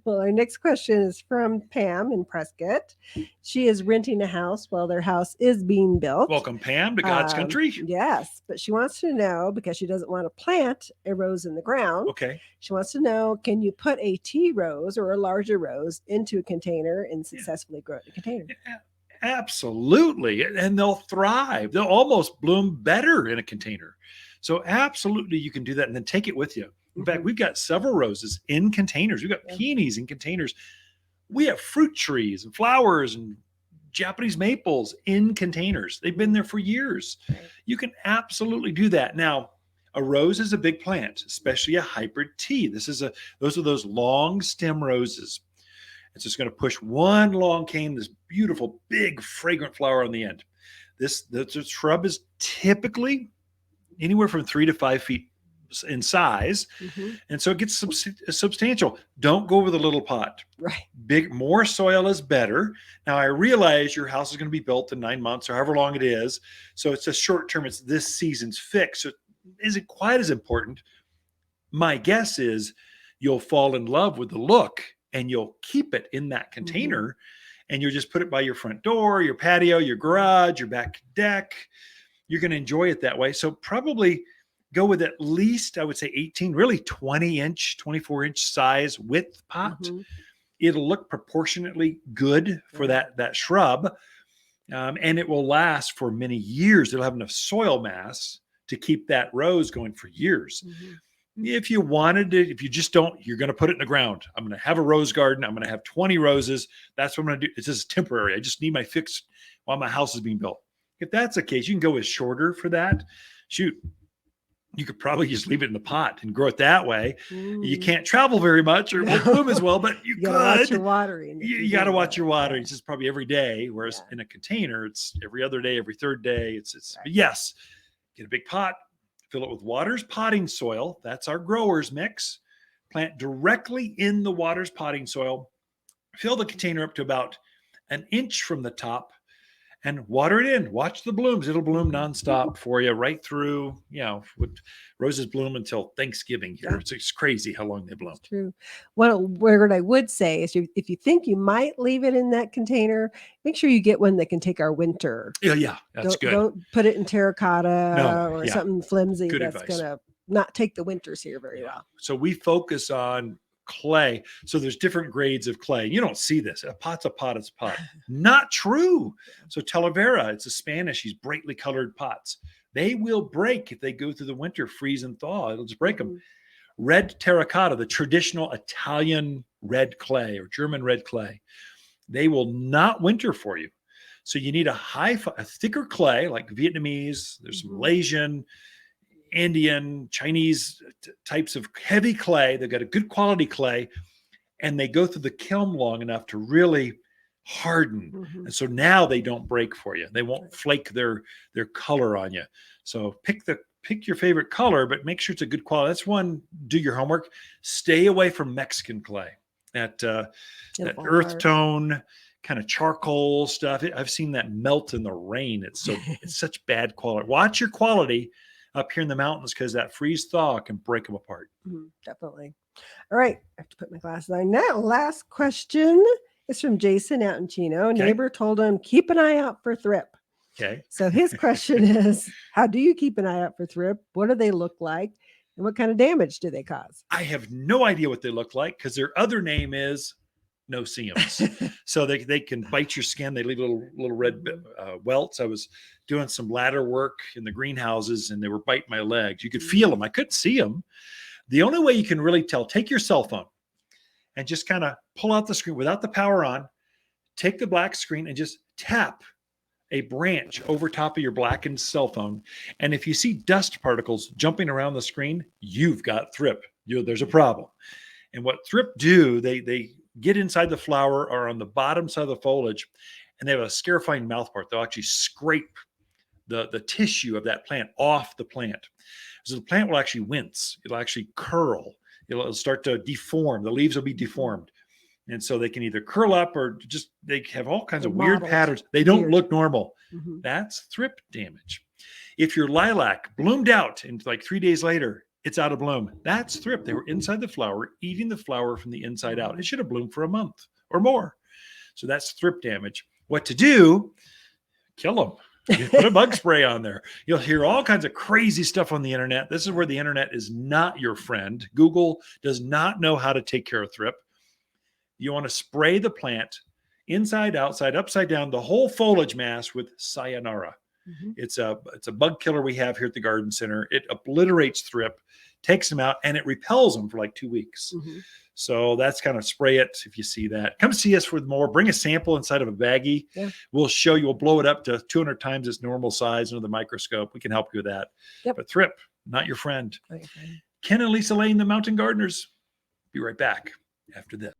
Well, our next question is from Pam in Prescott. She is renting a house while their house is being built. Welcome, Pam, to God's country. Yes, but she wants to know, because she doesn't want to plant a rose in the ground. Okay. She wants to know, can you put a tea rose or a larger rose into a container and successfully grow it in a container? Absolutely. And they'll thrive. They'll almost bloom better in a container. So absolutely, you can do that and then take it with you. In fact, we've got several roses in containers. We've got peonies in containers. We have fruit trees and flowers and Japanese maples in containers. They've been there for years. Right. You can absolutely do that. Now, a rose is a big plant, especially a hybrid tea. Those are those long stem roses. It's just going to push one long cane, this beautiful, big, fragrant flower on the end. The shrub is typically anywhere from 3 to 5 feet in size. And so it gets substantial. Don't go with a little pot. Right. More soil is better. Now, I realize your house is going to be built in 9 months or however long it is. So it's a short term. It's this season's fix. So it isn't quite as important. My guess is you'll fall in love with the look and you'll keep it in that container and you'll just put it by your front door, your patio, your garage, your back deck. You're going to enjoy it that way. So probably go with at least, I would say 18, really 20-inch, 24-inch size width pot. It'll look proportionately good for that shrub. And it will last for many years. It'll have enough soil mass to keep that rose going for years. If you wanted to, if you just don't, you're going to put it in the ground. I'm going to have a rose garden. I'm going to have 20 roses. That's what I'm going to do. It's just temporary. I just need my fix while my house is being built. If that's the case, you can go with shorter for that. Shoot, you could probably just leave it in the pot and grow it that way. You can't travel very much or bloom as well, but you could. Watch your watering. You got to watch your watering. It's just probably every day, whereas in a container, it's every other day, every third day. It's right. Yes, get a big pot, fill it with Watters potting soil. That's our growers mix. Plant directly in the Watters potting soil. Fill the container up to about an inch from the top and water it in. Watch the blooms. It'll bloom nonstop for you right through, roses bloom until Thanksgiving here. It's crazy how long they bloom. It's true. What I would say is if you think you might leave it in that container, make sure you get one that can take our winter. Yeah, that's good. Don't put it in terracotta or something flimsy good that's going to not take the winters here very well. So we focus on clay. So there's different grades of clay. You don't see this. A pot's a pot, it's a pot. Not true. So Talavera, it's a Spanish, these brightly colored pots. They will break if they go through the winter, freeze and thaw. It'll just break them. Red terracotta, the traditional Italian red clay or German red clay, they will not winter for you. So you need a thicker clay like Vietnamese, there's some Malaysian, Indian, Chinese types of heavy clay. They've got a good quality clay and they go through the kiln long enough to really harden. And so now they don't break for you. They won't flake their color on you. So pick your favorite color, but make sure it's a good quality. That's one, do your homework. Stay away from Mexican clay. That earth tone, kind of charcoal stuff. I've seen that melt in the rain. It's such bad quality. Watch your quality up here in the mountains because that freeze thaw can break them apart. Definitely. All right. I have to put my glasses on now. Last question is from Jason out in Chino. Okay. Neighbor told him, keep an eye out for thrip. Okay. So his question is, how do you keep an eye out for thrip? What do they look like? And what kind of damage do they cause? I have no idea what they look like because their other name is no-see-ums. So they can bite your skin. They leave little red welts. I was doing some ladder work in the greenhouses and they were biting my legs. You could feel them. I couldn't see them. The only way you can really tell, take your cell phone and just kind of pull out the screen without the power on, take the black screen and just tap a branch over top of your blackened cell phone. And if you see dust particles jumping around the screen, you've got thrip. There's a problem. And what thrip do, they get inside the flower or on the bottom side of the foliage, and they have a scarifying mouth part. They'll actually scrape the tissue of that plant off the plant. So the plant will actually wince. It'll actually curl. It'll start to deform. The leaves will be deformed. And so they can either curl up or just, they have all kinds of weird patterns. They don't look normal. That's thrip damage. If your lilac bloomed out and like 3 days later, it's out of bloom. That's thrip. They were inside the flower, eating the flower from the inside out. It should have bloomed for a month or more. So that's thrip damage. What to do? Kill them. You put a bug spray on there. You'll hear all kinds of crazy stuff on the internet. This is where the internet is not your friend. Google does not know how to take care of thrip. You want to spray the plant inside, outside, upside down, the whole foliage mass with sayonara. Mhm. It's a bug killer we have here at the garden center. It obliterates thrip, takes them out, and it repels them for like 2 weeks. Mhm. So that's kind of spray it if you see that. Come see us with more. Bring a sample inside of a baggie. Yeah. We'll show you. We'll blow it up to 200 times its normal size under the microscope. We can help you with that. Yep. But thrip, not your friend. Okay. Ken and Lisa Lane, the Mountain Gardeners. Be right back after this.